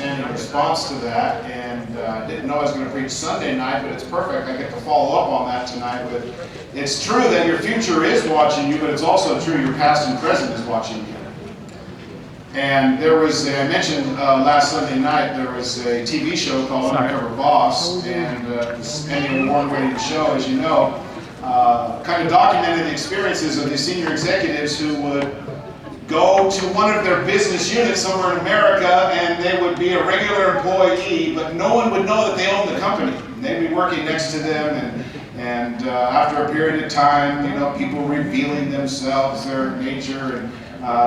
in response to that, and didn't know I was going to preach Sunday night, but it's perfect. I get to follow up on that tonight with, it's true that your future is watching you, but it's also true your past and present is watching you. And there was, I mentioned last Sunday night, there was a TV show called Undercover Boss, and this Emmy award-winning show, as you know, kind of documented the experiences of these senior executives who would go to one of their business units somewhere in America, and they would be a regular employee, but no one would know that they owned the company. And they'd be working next to them, and after a period of time, you know, people revealing themselves, their nature, and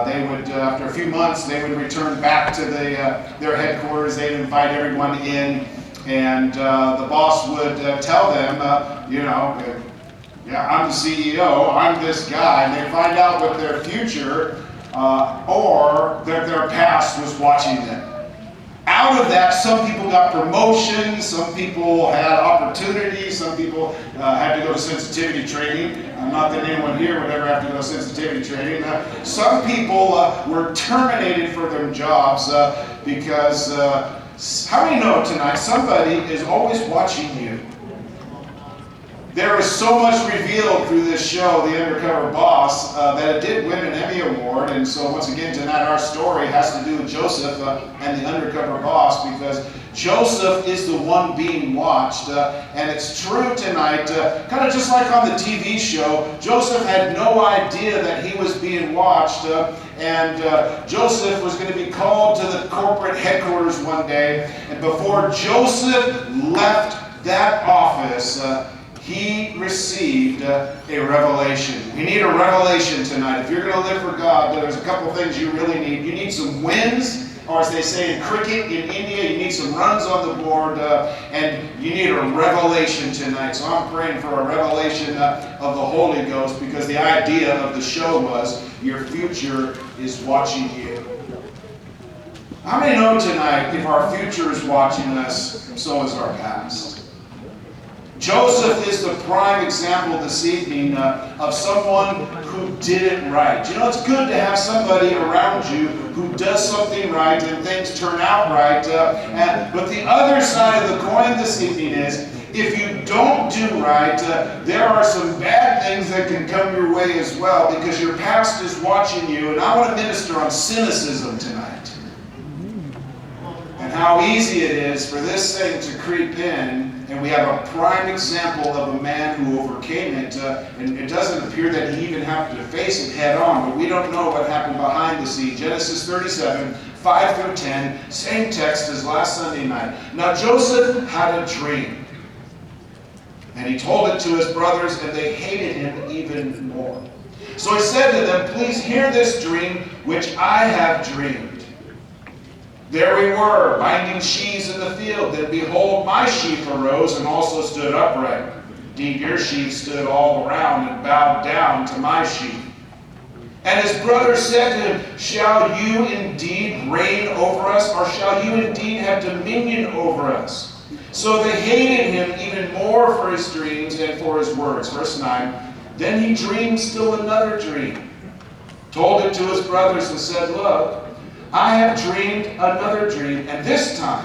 they would, after a few months, they would return back to their headquarters. They'd invite everyone in, and the boss would tell them, you know, yeah, I'm the CEO, I'm this guy, and they find out what their future or that their past was watching them. Out of that, some people got promotions, some people had opportunities, some people had to go to sensitivity training. Not that anyone here would ever have to go to sensitivity training. Some people were terminated for their jobs because, how many know tonight, somebody is always watching you. There is so much revealed through this show, The Undercover Boss, that it did win an Emmy Award. And so once again tonight our story has to do with Joseph and the undercover boss, because Joseph is the one being watched. And it's true tonight, kind of just like on the TV show, Joseph had no idea that he was being watched. And Joseph was going to be called to the corporate headquarters one day. And before Joseph left that office, he received a revelation. We need a revelation tonight. If you're going to live for God, there's a couple things you really need. You need some wins, or as they say in cricket in India, you need some runs on the board, and you need a revelation tonight. So I'm praying for a revelation of the Holy Ghost, because the idea of the show was your future is watching you. How many know tonight, if our future is watching us, so is our past? Joseph is the prime example this evening of someone who did it right. You know, it's good to have somebody around you who does something right and things turn out right. But the other side of the coin this evening is, if you don't do right, there are some bad things that can come your way as well, because your past is watching you. And I want to minister on cynicism tonight. And how easy it is for this thing to creep in. And we have a prime example of a man who overcame it. And it doesn't appear that he even had to face it head on, but we don't know what happened behind the scene. Genesis 37, 5 through 10, same text as last Sunday night. Now Joseph had a dream, and he told it to his brothers, and they hated him even more. So he said to them, "Please hear this dream which I have dreamed. There we were, binding sheaves in the field. Then behold, my sheaf arose and also stood upright. Indeed, your sheaf stood all around and bowed down to my sheaf." And his brothers said to him, "Shall you indeed reign over us, or shall you indeed have dominion over us?" So they hated him even more for his dreams and for his words. Verse 9, then he dreamed still another dream, told it to his brothers, and said, "Look, I have dreamed another dream, and this time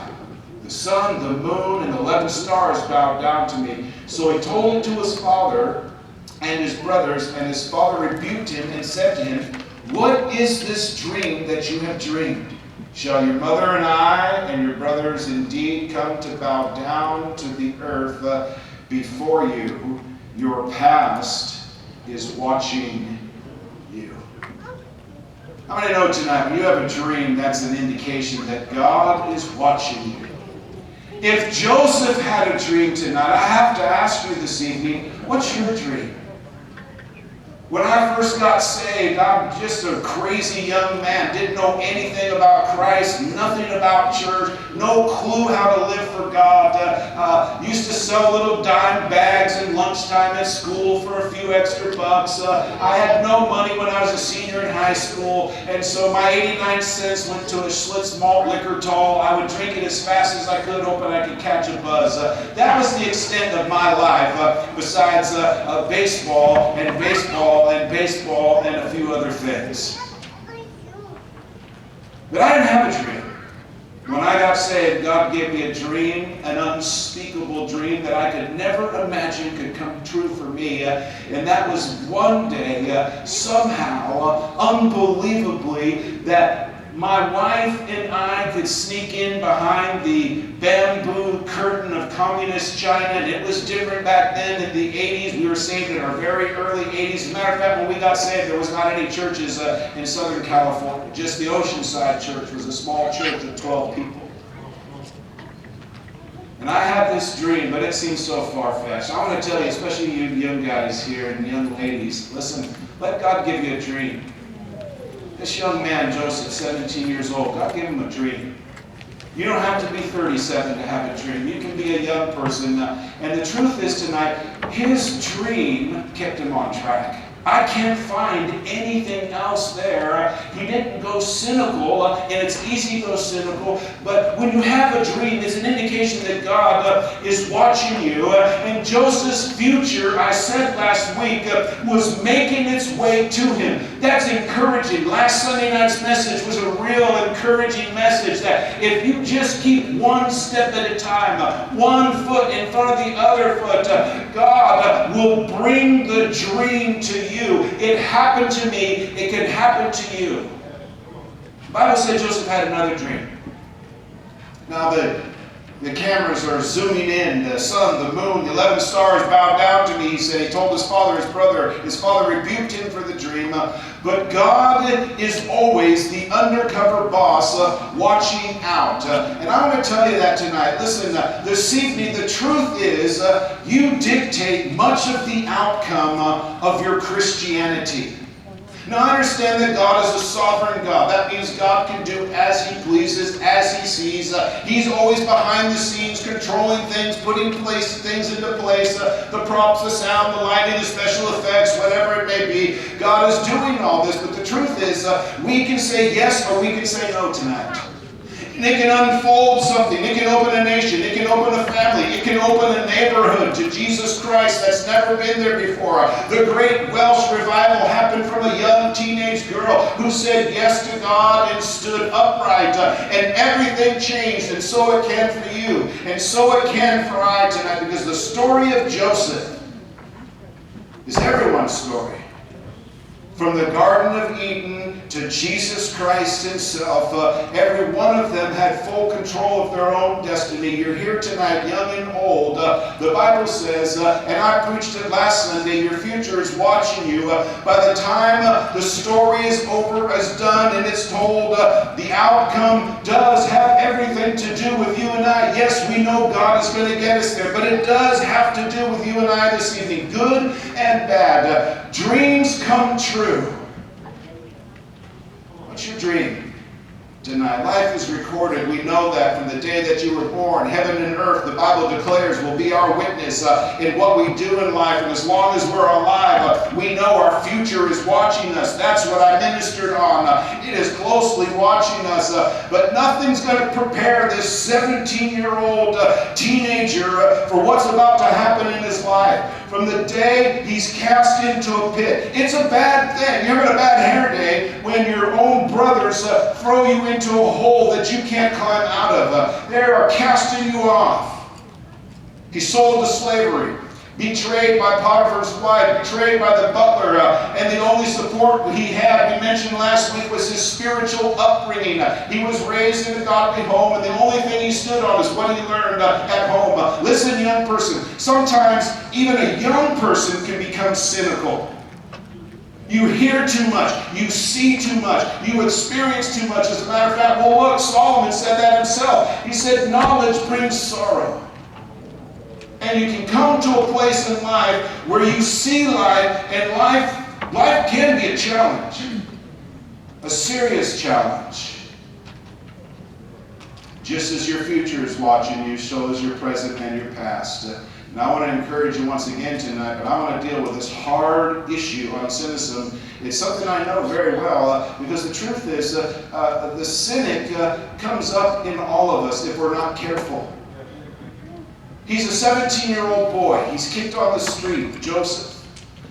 the sun, the moon, and the 11 stars bowed down to me." So he told it to his father and his brothers, and his father rebuked him and said to him, "What is this dream that you have dreamed? Shall your mother and I and your brothers indeed come to bow down to the earth before you? Your past is watching you." How many know tonight, when you have a dream, that's an indication that God is watching you? If Joseph had a dream tonight, I have to ask you this evening, what's your dream? When I first got saved, I'm just a crazy young man, didn't know anything about Christ, nothing about church, no clue how to live for God. Used to sell little dime bags in lunchtime at school for a few extra bucks. I had no money when I was a senior in high school, and so my 89 cents went to a Schlitz malt liquor tall. I would drink it as fast as I could, hoping I could catch a buzz. That was the extent of my life, besides baseball and baseball and a few other things. But I didn't have a dream. When I got saved, God gave me a dream, an unspeakable dream that I could never imagine could come true for me. And that was one day, somehow, unbelievably, that my wife and I could sneak in behind the bamboo curtain of communist China. And it was different back then in the 80s. We were saved in our very early 80s. As a matter of fact, when we got saved, there was not any churches in Southern California. Just the Oceanside Church was a small church of 12 people. And I had this dream, but it seems so far-fetched. I want to tell you, especially you young guys here and young ladies, listen, let God give you a dream. This young man, Joseph, 17 years old, God gave him a dream. You don't have to be 37 to have a dream. You can be a young person. And the truth is tonight, his dream kept him on track. I can't find anything else there. He didn't go cynical, and it's easy to go cynical, but when you have a dream, it's an indication that God is watching you. And Joseph's future, I said last week, was making its way to him. That's encouraging. Last Sunday night's message was a real encouraging message that if you just keep one step at a time, one foot in front of the other foot, God will bring the dream to you. It happened to me. It can happen to you. The Bible said Joseph had another dream. Now the cameras are zooming in. The sun, the moon, the 11 stars bowed down to me, he said. He told his father, his brother. His father rebuked him for the dream. But God is always the undercover boss watching out. And I want to tell you that tonight. Listen, this evening, the truth is you dictate much of the outcome of your Christianity. Now, I understand that God is a sovereign God. That means God can do as He pleases, as He sees. He's always behind the scenes, controlling things, putting things into place, the props, the sound, the lighting, the special effects, whatever it may be. God is doing all this, but the truth is we can say yes or we can say no tonight. And it can unfold something. It can open a nation. It can open a family. It can open a neighborhood to Jesus Christ that's never been there before. The great Welsh revival happened from a young teenage girl who said yes to God and stood upright. And everything changed. And so it can for you. And so it can for I tonight. Because the story of Joseph is everyone's story. From the Garden of Eden to Jesus Christ Himself, every one of them had full control of their own destiny. You're here tonight, young and old. The Bible says, and I preached it last Sunday, your future is watching you. By the time the story is over, is done, and it's told, the outcome does have everything to do with you and I. Yes, we know God is going to get us there, but it does have to do with you and I this evening, good and bad. Dreams come true. What's your dream tonight? Life is recorded. We know that from the day that you were born. Heaven and earth, the Bible declares, will be our witness in what we do in life. And as long as we're alive, we know our future is watching us. That's what I ministered on. It is closely watching us. But nothing's going to prepare this 17-year-old teenager for what's about to happen in his life. From the day he's cast into a pit. It's a bad thing. You're having a bad hair day when your own brothers throw you into a hole that you can't climb out of. They are casting you off. He's sold to slavery. Betrayed by Potiphar's wife, betrayed by the butler, and the only support he had, we mentioned last week, was his spiritual upbringing. He was raised in a godly home, and the only thing he stood on is what he learned at home. Listen, young person, sometimes even a young person can become cynical. You hear too much. You see too much. You experience too much. As a matter of fact, well, look, Solomon said that himself. He said, knowledge brings sorrow. And you can come to a place in life where you see life, and life can be a challenge. A serious challenge. Just as your future is watching you, so is your present and your past. And I want to encourage you once again tonight, but I want to deal with this hard issue on cynicism. It's something I know very well, because the truth is, the cynic comes up in all of us if we're not careful. He's a 17-year-old boy. He's kicked on the street, Joseph.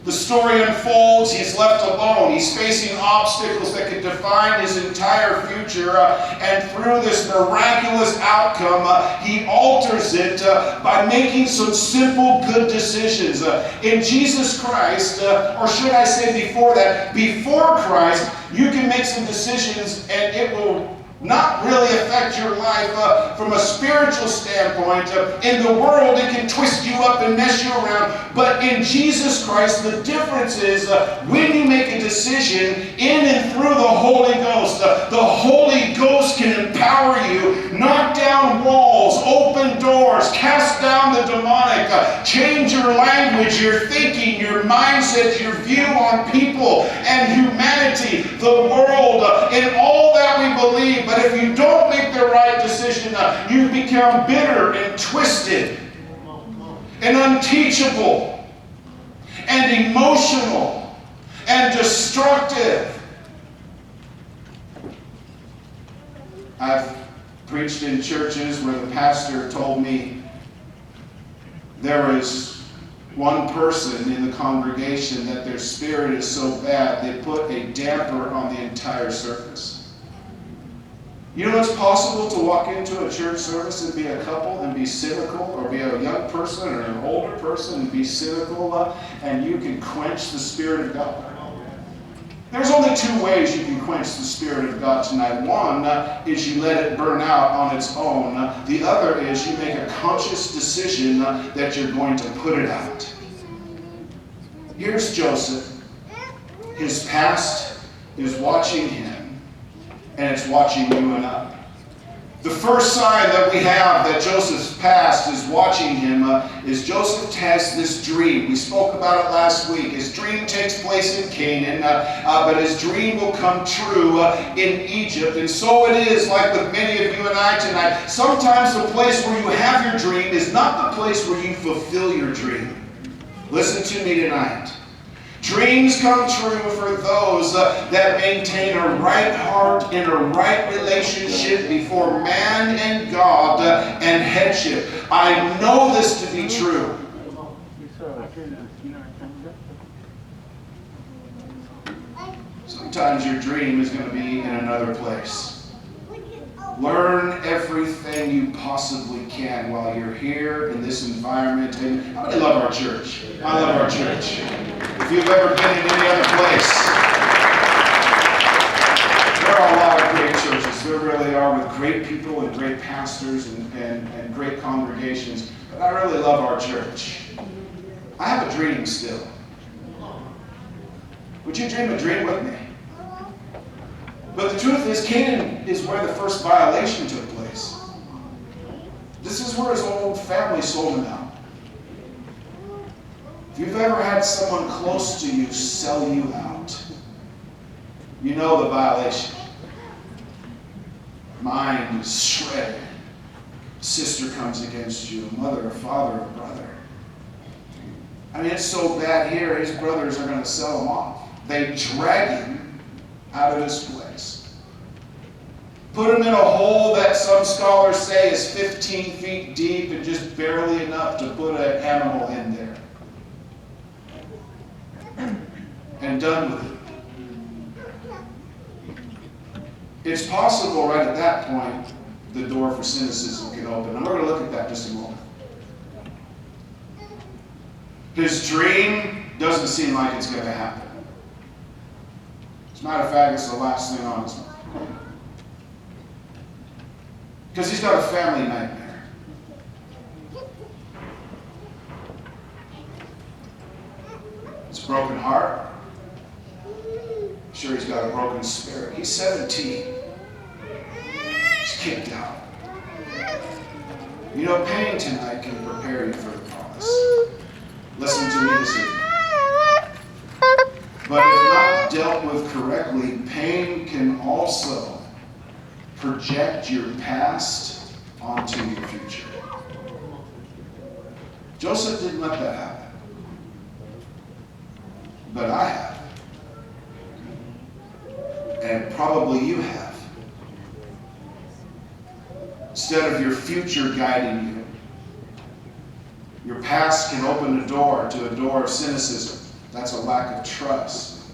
The story unfolds, he's left alone. He's facing obstacles that could define his entire future. And through this miraculous outcome, he alters it by making some simple good decisions. In Jesus Christ, or should I say before that, before Christ, you can make some decisions and it will not really affect your life from a spiritual standpoint. In the world, it can twist you up and mess you around. But in Jesus Christ, the difference is when you make a decision in and through the Holy Ghost, the Holy Ghost can empower you, knock down walls, open doors, cast down the demonic, change your language, your thinking, your mindset, your view on people and humanity, the world, in all that we believe. But if you don't make the right decision, you become bitter and twisted and unteachable and emotional and destructive. I've preached in churches where the pastor told me there is one person in the congregation that their spirit is so bad they put a damper on the entire service. You know it's possible to walk into a church service and be a couple and be cynical, or be a young person or an older person and be cynical, and you can quench the Spirit of God. There's only two ways you can quench the Spirit of God tonight. One is you let it burn out on its own. The other is you make a conscious decision that you're going to put it out. Here's Joseph. His past is watching him, and it's watching you and I. The first sign that we have that Joseph's past is watching him is Joseph has this dream. We spoke about it last week. His dream takes place in Canaan, but his dream will come true in Egypt. And so it is like with many of you and I tonight. Sometimes the place where you have your dream is not the place where you fulfill your dream. Listen to me tonight. Dreams come true for those that maintain a right heart in a right relationship before man and God and headship. I know this to be true. Sometimes your dream is going to be in another place. Learn everything you possibly can while you're here in this environment. And I love our church. I love our church. If you've ever been in any other place, there are a lot of great churches. There really are, with great people and great pastors and great congregations. But I really love our church. I have a dream still. Would you dream a dream with me? But the truth is, Canaan is where the first violation took place. This is where his old family sold him out. If you've ever had someone close to you sell you out, you know the violation. Mind is shredded. Sister comes against you, a mother, a father, a brother. I mean, it's so bad here, his brothers are going to sell him off. They drag him out of his place. Put him in a hole that some scholars say is 15 feet deep and just barely enough to put an animal in there. And done with it. It's possible right at that point the door for cynicism can open. And we're going to look at that in just a moment. His dream doesn't seem like it's going to happen. As a matter of fact, it's the last thing on his mind. Because he's got a family nightmare. It's a broken heart. I'm sure he's got a broken spirit. He's 17. He's kicked out. You know, pain tonight can prepare you for the promise. Listen to me this evening. But if not dealt with correctly, pain can also project your past onto your future. Joseph didn't let that happen. But I have. And probably you have. Instead of your future guiding you, your past can open a door to a door of cynicism, That's a lack of trust.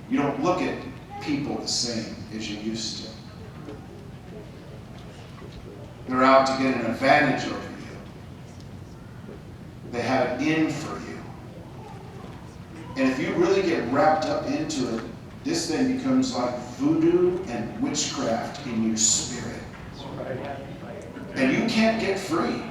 You don't look at people the same as you used to. They're out to get an advantage over you. They have it in for you. And if you really get wrapped up into it, this then becomes like voodoo and witchcraft in your spirit. And you can't get free.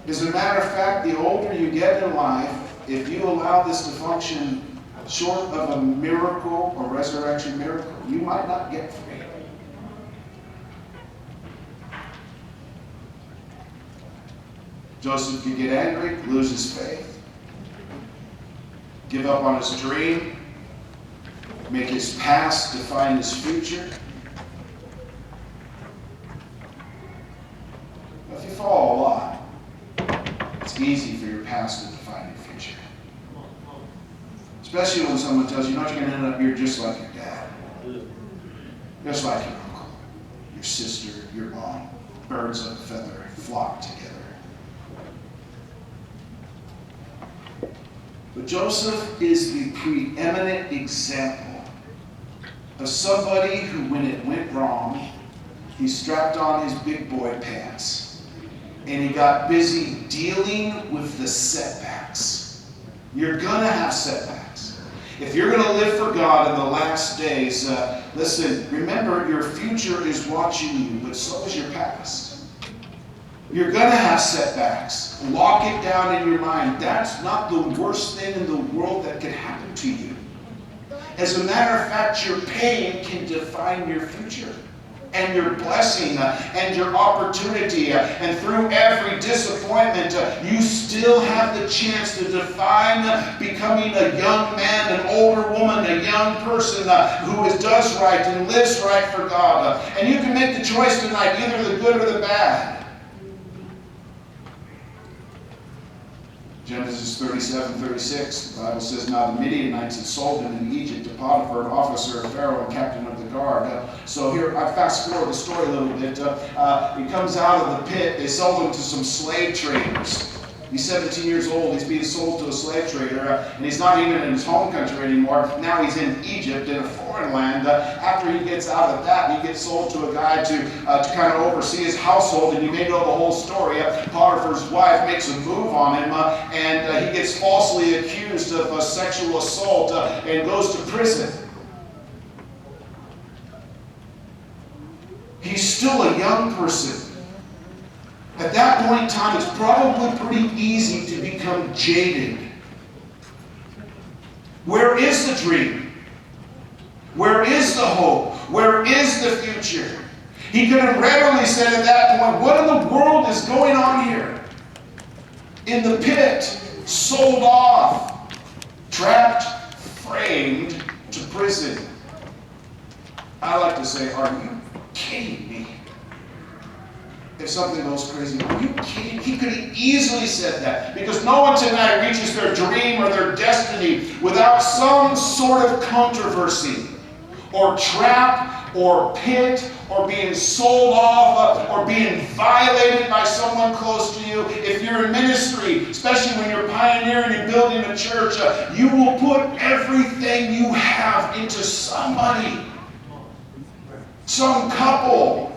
As a matter of fact, the older you get in life, if you allow this to function short of a miracle or resurrection miracle, you might not get free. Joseph could get angry, lose his faith, give up on his dream, make his past define his future. If you fall a lot, it's easy for your past to define your future. Especially when someone tells you, you're going to end up here just like your dad, just like your uncle, your sister, your mom. Birds of a feather flock together. But Joseph is the preeminent example of somebody who, when it went wrong, he strapped on his big boy pants and he got busy dealing with the setbacks. You're going to have setbacks. If you're going to live for God in the last days, listen, remember your future is watching you, but so is your past. You're going to have setbacks. Lock it down in your mind. That's not the worst thing in the world that could happen to you. As a matter of fact, your pain can define your future and your blessing and your opportunity. And through every disappointment, you still have the chance to define becoming a young man, an older woman, a young person who does right and lives right for God. And you can make the choice tonight, either the good or the bad. Genesis 37:36, the Bible says, now the Midianites had sold him in Egypt to Potiphar, an officer of Pharaoh and captain of the guard. So here, I fast forward the story a little bit. He comes out of the pit. They sold him to some slave traders. He's 17 years old. He's being sold to a slave trader, and he's not even in his home country anymore. Now he's in Egypt, in a foreign land. After he gets out of that, he gets sold to a guy to kind of oversee his household, and you may know the whole story. Potiphar's wife makes a move on him, and he gets falsely accused of sexual assault and goes to prison. He's still a young person. At that point in time, it's probably pretty easy to become jaded. Where is the dream? Where is the hope? Where is the future? He could have readily said at that point, what in the world is going on here? In the pit, sold off, trapped, framed to prison. I like to say, are you kidding me? If something goes crazy, are you kidding? He could have easily said that, because no one tonight reaches their dream or their destiny without some sort of controversy or trap or pit or being sold off or being violated by someone close to you. If you're in ministry, especially when you're pioneering and building a church, you will put everything you have into somebody, some couple.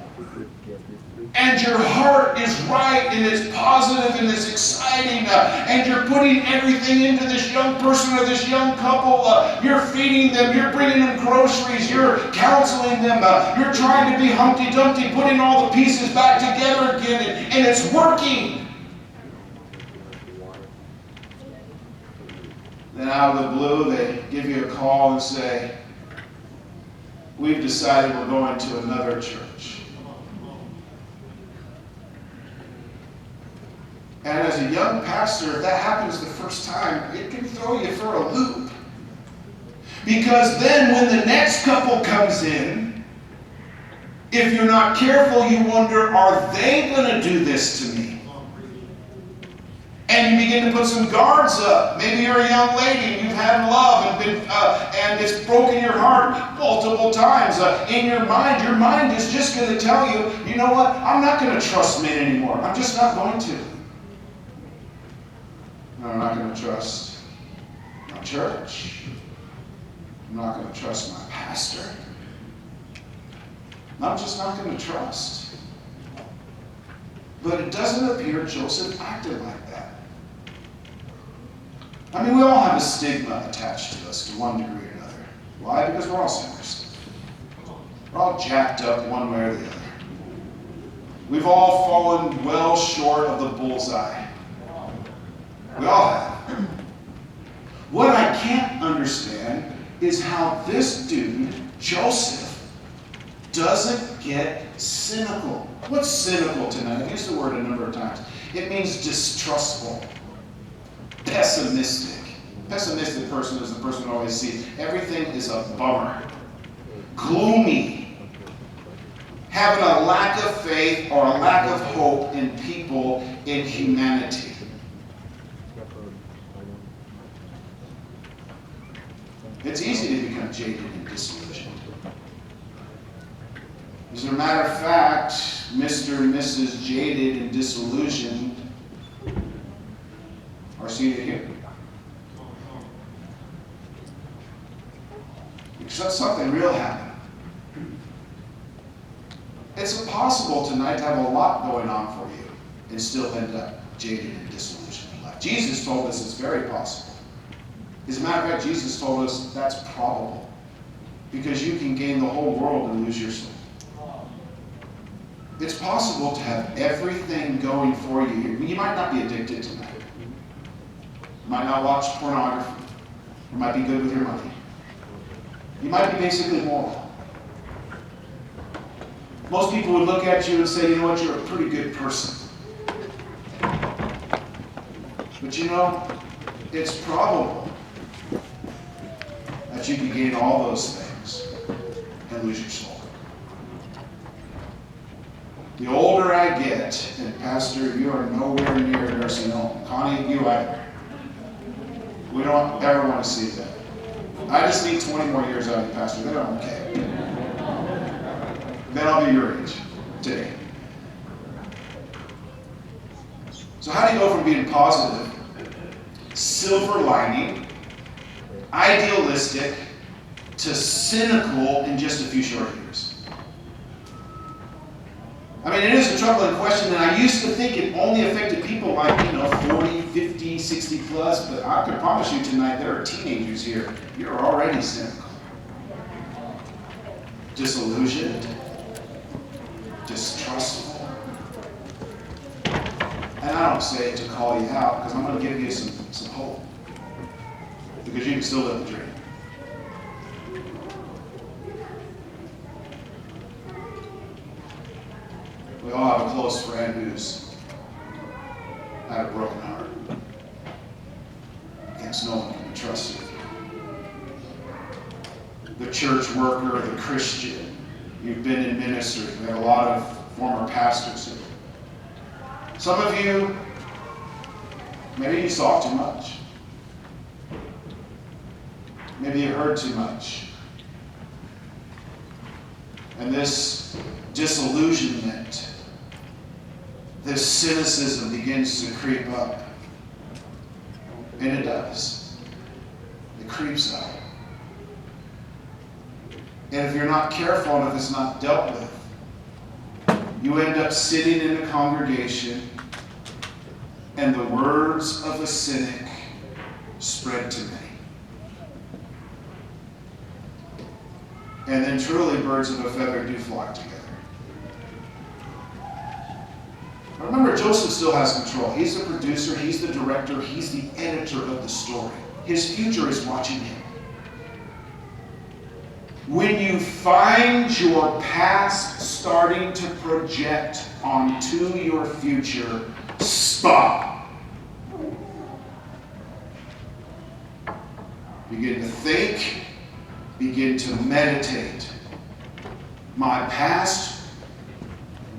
And your heart is right, and it's positive, and it's exciting, and you're putting everything into this young person or this young couple. You're feeding them, you're bringing them groceries, you're counseling them, you're trying to be Humpty Dumpty, putting all the pieces back together again, and it's working. Then out of the blue, they give you a call and say, we've decided we're going to another church. And as a young pastor, if that happens the first time, it can throw you for a loop. Because then when the next couple comes in, if you're not careful, you wonder, are they going to do this to me? And you begin to put some guards up. Maybe you're a young lady and you've had love and it's broken your heart multiple times. In your mind is just going to tell you, you know what? I'm not going to trust men anymore. I'm just not going to. No, I'm not going to trust my church. I'm not going to trust my pastor. I'm just not going to trust. But it doesn't appear Joseph acted like that. I mean, we all have a stigma attached to us to one degree or another. Why? Because we're all sinners. We're all jacked up one way or the other. We've all fallen well short of the bullseye. We all have. What I can't understand is how this dude, Joseph, doesn't get cynical. What's cynical tonight? I've used the word a number of times. It means distrustful, pessimistic. Pessimistic person is the person who always sees everything is a bummer. Gloomy. Having a lack of faith or a lack of hope in people, in humanity. It's easy to become jaded and disillusioned. As a matter of fact, Mr. and Mrs. Jaded and Disillusioned are seated here. Because something real happened. It's impossible tonight to have a lot going on for you and still end up jaded and disillusioned in life. Jesus told us it's very possible. As a matter of fact, Jesus told us that's probable. Because you can gain the whole world and lose your soul. It's possible to have everything going for you here. You might not be addicted tonight. You might not watch pornography. You might be good with your money. You might be basically moral. Most people would look at you and say, you know what, you're a pretty good person. But you know, it's probable that you can gain all those things and lose your soul. The older I get, and Pastor, you are nowhere near a nursing home. Connie, you either. We don't ever want to see that. I just need 20 more years out of you, Pastor. Then I'm okay. Then I'll be your age today. So how do you go from being positive, silver lining, idealistic, to cynical in just a few short years? I mean, it is a troubling question, and I used to think it only affected people like, 40, 50, 60 plus, but I can promise you tonight there are teenagers here. You're already cynical. Disillusioned. Distrustful. And I don't say it to call you out, because I'm going to give you some hope. Because you can still live the dream. We all have a close friend who's had a broken heart. Thinks no one can be trusted. The church worker, the Christian. You've been in ministry. We have a lot of former pastors here. Some of you, maybe you saw too much. Maybe you heard too much. And this disillusionment, this cynicism begins to creep up. And it does. It creeps up. And if you're not careful and if it's not dealt with, you end up sitting in a congregation and the words of a cynic spread to many. And then truly birds of a feather do flock together. Remember, Joseph still has control. He's the producer, he's the director, he's the editor of the story. His future is watching him. When you find your past starting to project onto your future, stop. Begin to think, begin to meditate. My past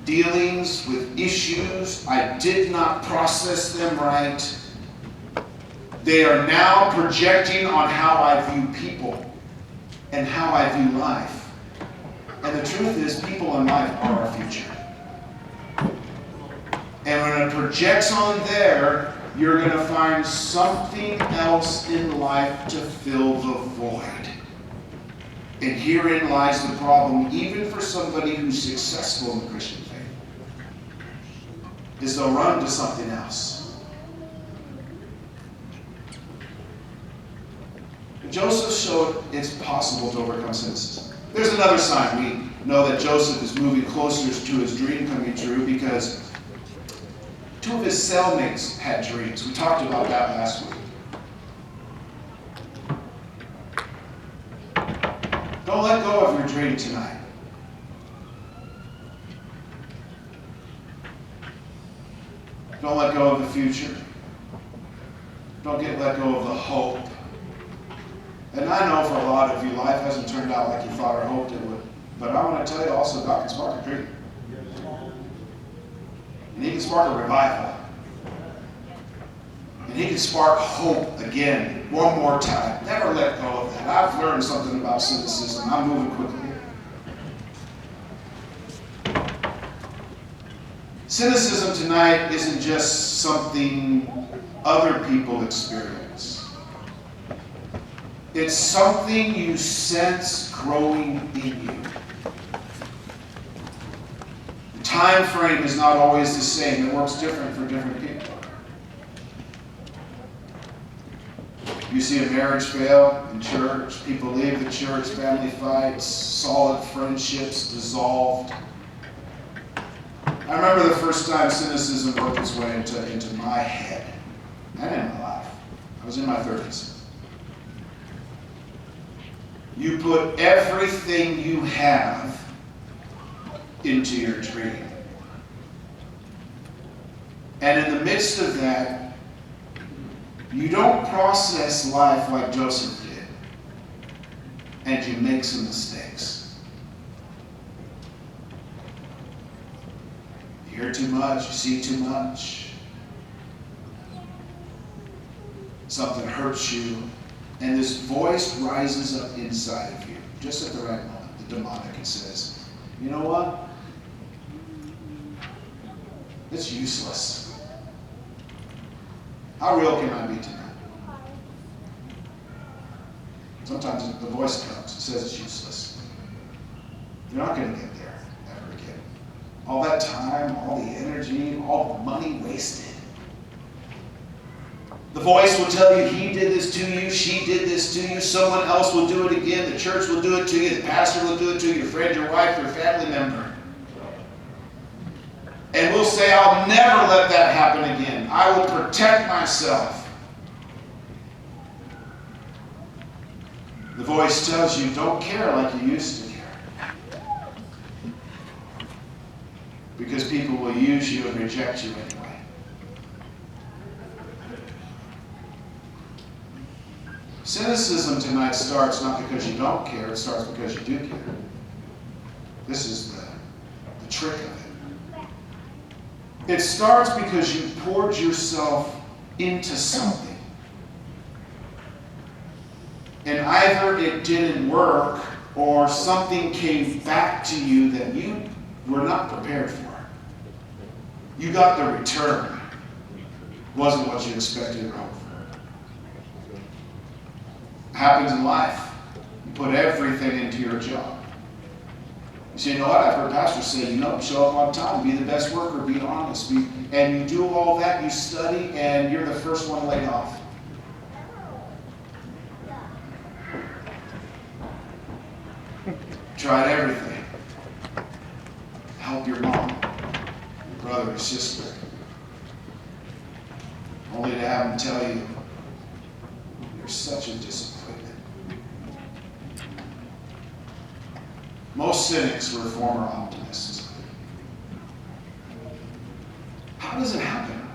dealings with issues, I did not process them right. They are now projecting on how I view people and how I view life. And the truth is, people in life are our future. And when it projects on there, you're going to find something else in life to fill the void. And herein lies the problem, even for somebody who's successful in the Christian faith, is they'll run to something else. Joseph showed it's possible to overcome cynicism. There's another sign. We know that Joseph is moving closer to his dream coming true because two of his cellmates had dreams. We talked about that last week. Don't let go of your dream tonight. Don't let go of the future. Don't let go of the hope. And I know for a lot of you, life hasn't turned out like you thought or hoped it would. But I want to tell you also, God can spark a dream. And He can spark a revival. And He can spark hope again, one more time. Never let go of that. I've learned something about cynicism. I'm moving quickly. Cynicism tonight isn't just something other people experience. It's something you sense growing in you. The time frame is not always the same. It works different for different people. You see a marriage fail in church, people leave the church, family fights, solid friendships dissolved. I remember the first time cynicism worked its way into my head and in my life. I was in my 30s. You put everything you have into your dream. And in the midst of that, you don't process life like Joseph did. And you make some mistakes. You hear too much, you see too much. Something hurts you. And this voice rises up inside of you, just at the right moment, the demonic, and says, you know what? It's useless. How real can I be tonight? Sometimes the voice comes and says it's useless. You're not going to get there ever again. All that time, all the energy, all the money wasted. The voice will tell you, he did this to you, she did this to you, someone else will do it again, the church will do it to you, the pastor will do it to you, your friend, your wife, your family member. And we'll say, I'll never let that happen again. I will protect myself. The voice tells you, don't care like you used to care. Because people will use you and reject you anyway. Cynicism tonight starts not because you don't care, it starts because you do care. This is the trick of it. It starts because you poured yourself into something. And either it didn't work or something came back to you that you were not prepared for. You got the return. It wasn't what you expected or hoped for. Happens in life. You put everything into your job. You say, you know what? I've heard pastors say, show up on time, be the best worker, be honest. And you do all that, you study, and you're the first one laid off. Tried everything. Help your mom, your brother, your sister. Only to have them tell you, you're such a disappointment. Most cynics were former optimists. How does it happen?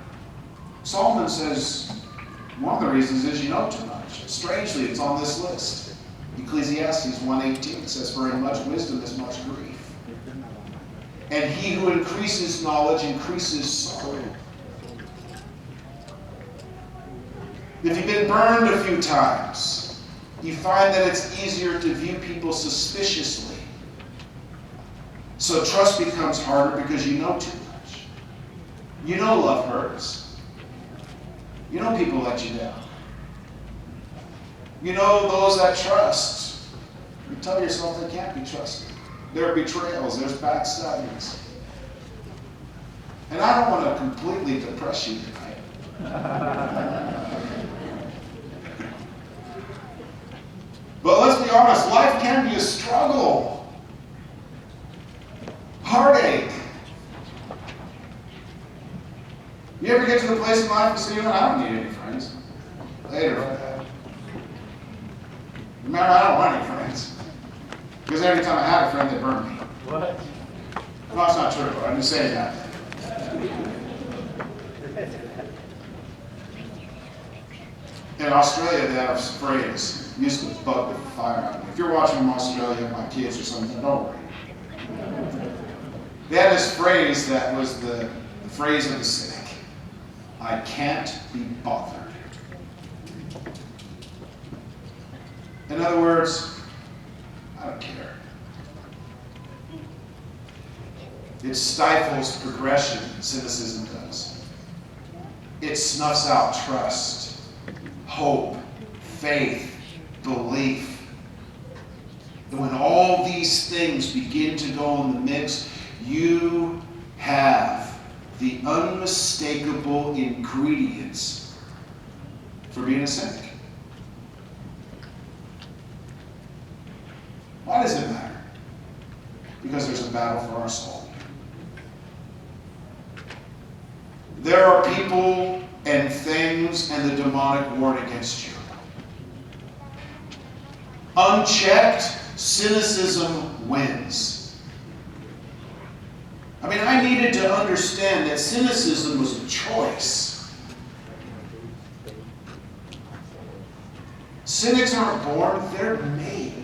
Solomon says one of the reasons is you know too much. Strangely, it's on this list. Ecclesiastes 1:18 says, for in much wisdom is much grief. And he who increases knowledge increases sorrow. If you've been burned a few times, you find that it's easier to view people suspiciously. So trust becomes harder because you know too much. You know love hurts. You know people let you down. You know those that trust. You tell yourself they can't be trusted. There are betrayals, there's backstabbings. And I don't want to completely depress you tonight. But let's be honest, life can be a struggle. Heartache. You ever get to the place in life and say, you know, I don't need any friends. Later. Remember, I don't want any friends. Because every time I had a friend, they burned me. What? No, it's not true. I'm just saying that. In Australia, they have a phrase. It used to bug the fire out of me. If you're watching from Australia, my kids or something, don't worry. They had this phrase that was the phrase of the cynic. I can't be bothered. In other words, I don't care. It stifles progression, cynicism does. It snuffs out trust, hope, faith, belief. And when all these things begin to go in the mix, you have the unmistakable ingredients for being a cynic. Why does it matter? Because there's a battle for our soul. There are people and things and the demonic warring against you. Unchecked, cynicism wins. I mean, I needed to understand that cynicism was a choice. Cynics aren't born, they're made.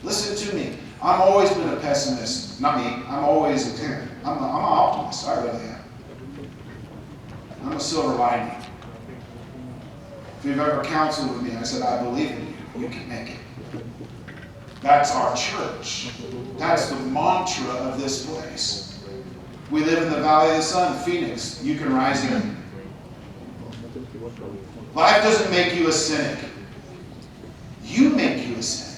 Listen to me. I've always been a pessimist. Not me. I'm an optimist. I really am. I'm a silver lining. If you've ever counseled with me, I said, I believe in you. You can make it. That's our church. That's the mantra of this place. We live in the Valley of the Sun, Phoenix. You can rise in. Life doesn't make you a cynic. You make you a cynic.